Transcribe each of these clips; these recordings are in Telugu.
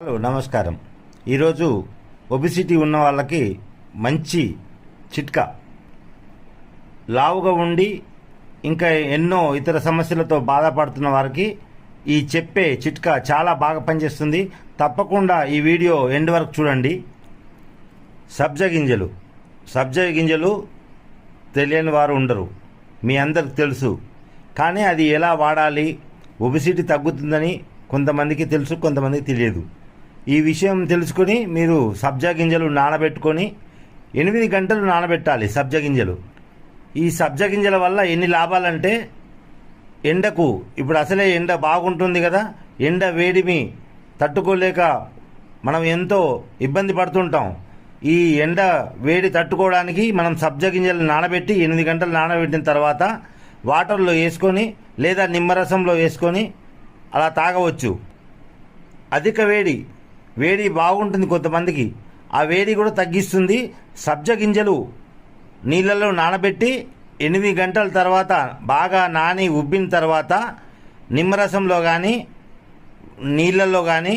హలో నమస్కారం. ఈరోజు ఒబిసిటీ ఉన్న వాళ్ళకి మంచి చిట్కా. లావుగా ఉండి ఇంకా ఎన్నో ఇతర సమస్యలతో బాధపడుతున్న వారికి ఈ చెప్పే చిట్కా చాలా బాగా పనిచేస్తుంది. తప్పకుండా ఈ వీడియో ఎండ్ వరకు చూడండి. సబ్జా గింజలు తెలియని వారు ఉండరు, మీ అందరికి తెలుసు. కానీ అది ఎలా వాడాలి, ఒబిసిటీ తగ్గుతుందని కొంతమందికి తెలుసు, కొంతమందికి తెలియదు. ఈ విషయం తెలుసుకొని మీరు సబ్జా గింజలు నానబెట్టుకొని 8 గంటలు నానబెట్టాలి. సబ్జా గింజలు, ఈ సబ్జా గింజల వల్ల ఎన్ని లాభాలంటే, ఎండకు ఇప్పుడు అసలే ఎండ బాగుంటుంది కదా, ఎండ వేడిమి తట్టుకోలేక మనం ఎంతో ఇబ్బంది పడుతుంటాం. ఈ ఎండ వేడి తట్టుకోవడానికి మనం సబ్జా గింజలు నానబెట్టి 8 గంటలు నానబెట్టిన తర్వాత వాటర్లో వేసుకొని లేదా నిమ్మరసంలో వేసుకొని అలా తాగవచ్చు. అధిక వేడి బాగుంటుంది కొంతమందికి, ఆ వేడి కూడా తగ్గిస్తుంది. సబ్జా గింజలు నీళ్ళలో నానబెట్టి 8 గంటల తర్వాత బాగా నాని ఉబ్బిన తర్వాత నిమ్మరసంలో కానీ నీళ్ళల్లో కానీ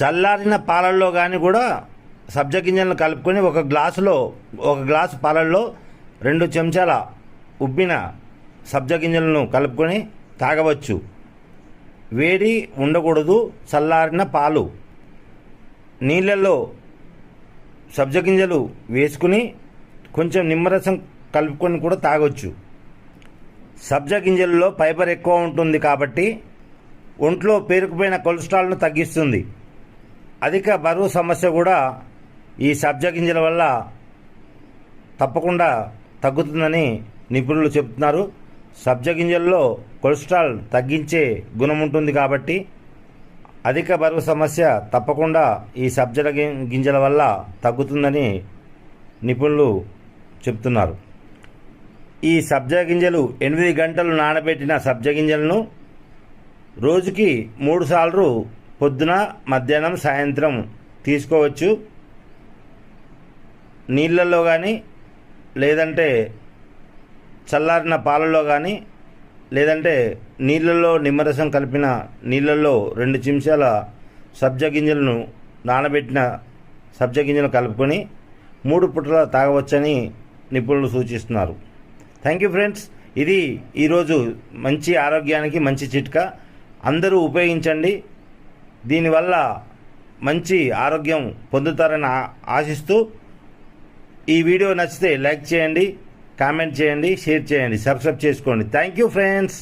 చల్లారిన పాలల్లో కానీ కూడా సబ్జా గింజలను కలుపుకొని ఒక గ్లాసు పాలల్లో 2 చెంచాల ఉబ్బిన సబ్జా గింజలను కలుపుకొని తాగవచ్చు. వేడి ఉండకూడదు. చల్లారిన పాలు నీళ్ళల్లో సబ్జా గింజలు వేసుకుని కొంచెం నిమ్మరసం కలుపుకొని కూడా తాగొచ్చు. సబ్జా గింజల్లో ఫైబర్ ఎక్కువ ఉంటుంది కాబట్టి ఒంట్లో పేరుకుపోయిన కొలెస్ట్రాల్ను తగ్గిస్తుంది. అధిక బరువు సమస్య కూడా ఈ సబ్జా గింజల వల్ల తప్పకుండా తగ్గుతుందని నిపుణులు చెబుతున్నారు. సబ్జా గింజల్లో కొలెస్ట్రాల్ తగ్గించే గుణం ఉంటుంది కాబట్టి అధిక బరువు సమస్య తప్పకుండా ఈ సబ్జా గింజల వల్ల తగ్గుతుందని నిపుణులు చెప్తున్నారు. ఈ సబ్జా గింజలు 8 గంటలు నానబెట్టిన సబ్జా గింజలను రోజుకి 3 సార్లు పొద్దున, మధ్యాహ్నం, సాయంత్రం తీసుకోవచ్చు. నీళ్ళల్లో కానీ లేదంటే చల్లారిన పాలల్లో కానీ లేదంటే నీళ్ళల్లో నిమ్మరసం కలిపిన నీళ్ళల్లో 2 చెంచాల సబ్జా గింజలను నానబెట్టిన సబ్జా గింజలను కలుపుకొని 3 పూటలా తాగవచ్చని నిపుణులు సూచిస్తున్నారు. Thank you friends. ఇది ఈరోజు మంచి ఆరోగ్యానికి మంచి చిట్కా. అందరూ ఉపయోగించండి. దీనివల్ల మంచి ఆరోగ్యం పొందుతారని ఆశిస్తూ ఈ వీడియో నచ్చితే లైక్ చేయండి, కామెంట్ చేయండి, షేర్ చేయండి, సబ్స్క్రైబ్ చేసుకోండి. Thank you friends.